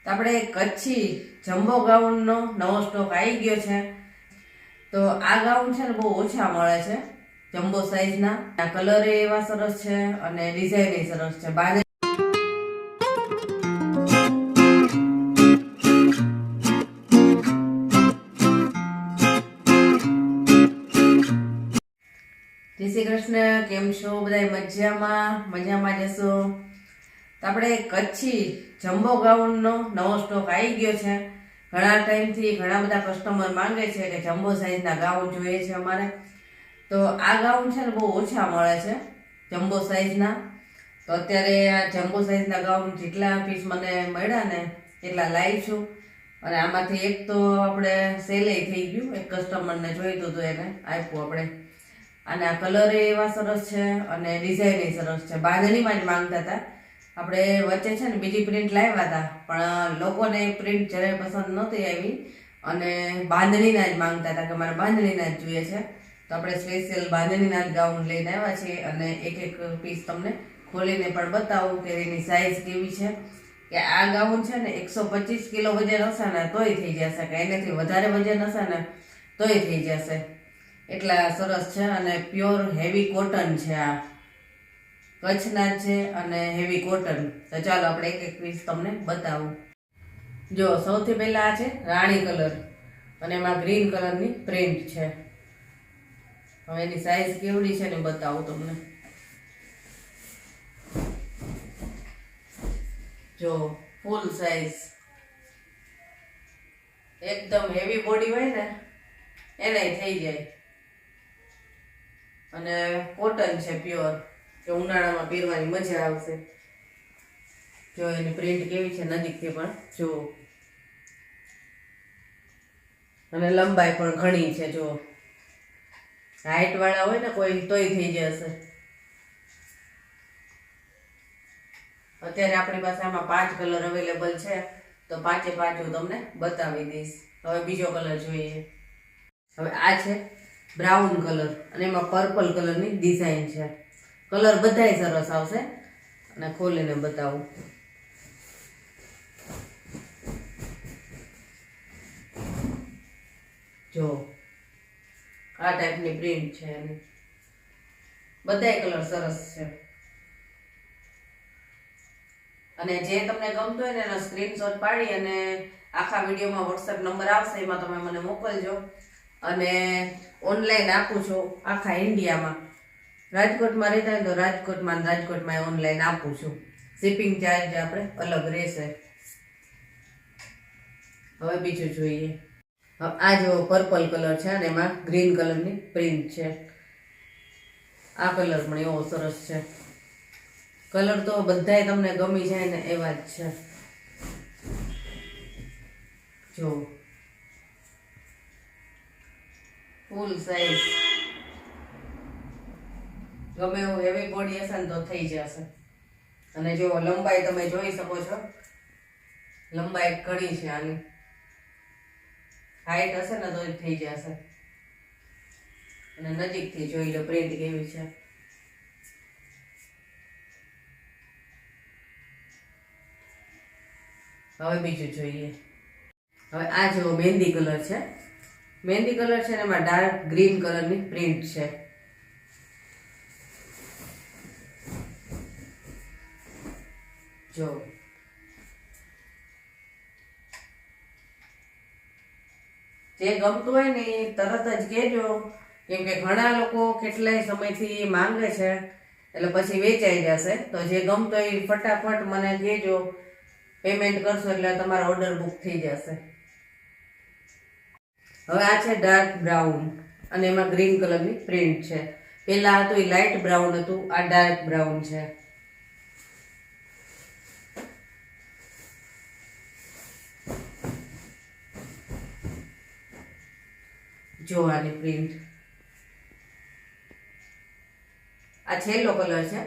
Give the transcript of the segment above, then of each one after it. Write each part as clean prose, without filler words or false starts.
તો આપણે કચ્છી જમ્બો ગાઉનનો નવો સ્ટોક આવી ગયો છે. તો આ ગાઉન છે ને બહુ ઓછા મળે છે, જમ્બો સાઈઝના. આ કલર એવા સરસ છે અને ડિઝાઇન એ સરસ છે. જય શ્રી કૃષ્ણ. કેમ છો બધા? મજામાં જશો. તો આપણે કચ્છી જમ્બો ગાઉનનો નવો સ્ટોક આવી ગયો છે. ઘણા ટાઈમથી ઘણા બધા કસ્ટમર માંગે છે કે જમ્બો સાઈઝના ગાઉન જોઈએ છે અમારે. તો આ ગાઉન છે ને બહુ ઓછા મળે છે, જમ્બો સાઈઝના. તો અત્યારે આ જમ્બો સાઈઝના ગાઉન જેટલા પીસ મને મળ્યા ને એટલા લાવી છું. અને આમાંથી એક તો આપણે સેલે થઈ ગયું, એક કસ્ટમરને જોઈતું હતું એને આપ્યું આપણે. અને આ કલર એવા સરસ છે અને ડિઝાઇન એ સરસ છે. બાંધણીમાં જ માંગતા હતા. આપણે વચ્ચે છે ને બીજી પ્રિન્ટ લાવ્યા હતા, પણ લોકોને એ પ્રિન્ટ જરાય પસંદ નહોતી આવી અને બાંધણીના જ માંગતા હતા કે મારે બાંધણીના જ જોઈએ છે. તો આપણે સ્પેશિયલ બાંધણીના જ ગાઉન લઈને આવ્યા છીએ અને એક એક પીસ તમને ખોલીને પણ બતાવું કે એની સાઇઝ કેવી છે. કે આ ગાઉન છે ને 125 કિલો વજન હશે ને તોય થઈ જશે, કે એનાથી વધારે વજન હશે ને તોય થઈ જશે. એટલા સરસ છે અને પ્યોર હેવી કોટન છે. આ કચ્છના છે અને હેવી કોટન. તો ચાલો આપણે એક એક પીસ તમને બતાવું. જો સૌથી પહેલા આ છે રાણી કલર અને એમાં ગ્રીન કલરની પ્રિન્ટ છે. હવે એની સાઈઝ કેવડી છે ને બતાવું તમને. જો ફૂલ સાઈઝ, એકદમ હેવી બોડી હોય ને એને થઈ જાય. અને કોટન છે પ્યોર, કે ઉનાળામાં પહેરવાની મજા આવશે. જો એની પ્રિન્ટ કેવી છે નજીકથી પણ જો. અને લંબાઈ પણ ઘણી છે. જો હાઈટ વાળા હોય ને કોઈ તોય થઈ જશે. અત્યારે આપણી પાસે આમાં 5 કલર અવેલેબલ છે, તો 5 એ 5 હું તમને બતાવી દઈશ. હવે બીજો કલર જોઈએ. હવે આ છે બ્રાઉન કલર અને એમાં પર્પલ કલરની ડિઝાઇન છે. કલર બધાય સરસ આવશે અને ખોલીને બતાવું. જો આ ટાઈપની પ્રિન્ટ છે એની. બધાય કલર સરસ છે. અને જે તમને ગમતું હોય ને એનો સ્ક્રીનશોટ પાડી અને આખા વિડીયોમાં વોટ્સએપ નંબર આવશે, એમાં તમે મને મોકલજો. અને ઓનલાઈન આપું છું આખા ઇન્ડિયામાં. રાજકોટમાં રહેતા હોય તો રાજકોટમાં ઓનલાઈન આપું છું. શિપિંગ ચાર્જ આપણે અલગ રહેશે. હવે બીજું જોઈએ. આ જો પર્પલ કલર છે અને એમાં ગ્રીન કલરની પ્રિન્ટ છે. આ કલર પણ એવો સરસ છે. કલર તો બધાય તમને ગમી જાય ને એવા જ છે. જો ફૂલ સાઈઝ, ગમે એવું હેવી બોડી હશે ને તો થઈ જશે. અને જો લંબાઈ તમે જોઈ શકો છો, લંબાઈ ઘણી છે આની. હાઈટ હશે ને તો જ થઈ જશે. અને નજીકથી જોઈ લો પ્રિન્ટ કેવી છે. હવે બીજું જોઈએ. હવે આ જો મહેંદી કલર છે. મહેંદી કલર છે ને એમાં ડાર્ક ગ્રીન કલરની પ્રિન્ટ છે. જો જે ગમતું હોય ને એ તરત જ કહેજો, કેમ કે ઘણા લોકો કેટલાય સમયથી માંગે છે, એટલે પછી વેચાઈ જશે. તો જે ગમતો હોય એ ફટાફટ મને કહેજો. પેમેન્ટ કરશો એટલે તમારો ઓર્ડર બુક થઈ જશે. હવે આ છે ડાર્ક બ્રાઉન અને એમાં ગ્રીન કલરની પ્રિન્ટ છે. પેલા હતું એ લાઇટ બ્રાઉન હતું, આ ડાર્ક બ્રાઉન છે. જો આની પ્રિન્ટ. આ છેલ્લો કલર છે.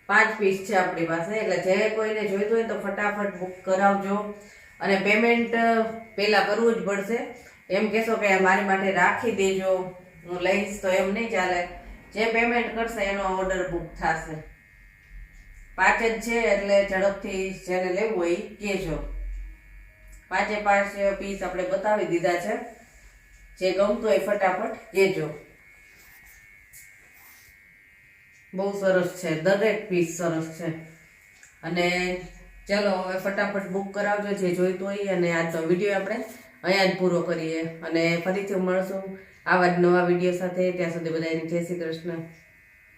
5 પીસ છે આપણી પાસે, એટલે જે કોઈને જોઈતું હોય તો ફટાફટ બુક કરાવજો. અને પેમેન્ટ પહેલાં કરવું જ પડશે. એમ કહેશો કે મારી માટે રાખી દેજો, હું લઈશ, તો એમ નહીં ચાલે. જે પેમેન્ટ કરશે એનો ઓર્ડર બુક થશે. 5 જ છે એટલે ઝડપથી જેને લેવું હોય કહેજો. પાંચે પાંચ પીસ આપણે બતાવી દીધા છે. જે ગમતું હોય ફટાફટ કહેજો. બહુ સરસ છે, દરેક પીસ સરસ છે. અને ચલો હવે ફટાફટ બુક કરાવજો જે જોઈતું હોય. અને આજનો વિડીયો આપણે અહીંયા જ પૂરો કરીએ અને ફરીથી મળશું આવા જ નવા વિડીયો સાથે. ત્યાં સુધી બધાને જય શ્રી કૃષ્ણ.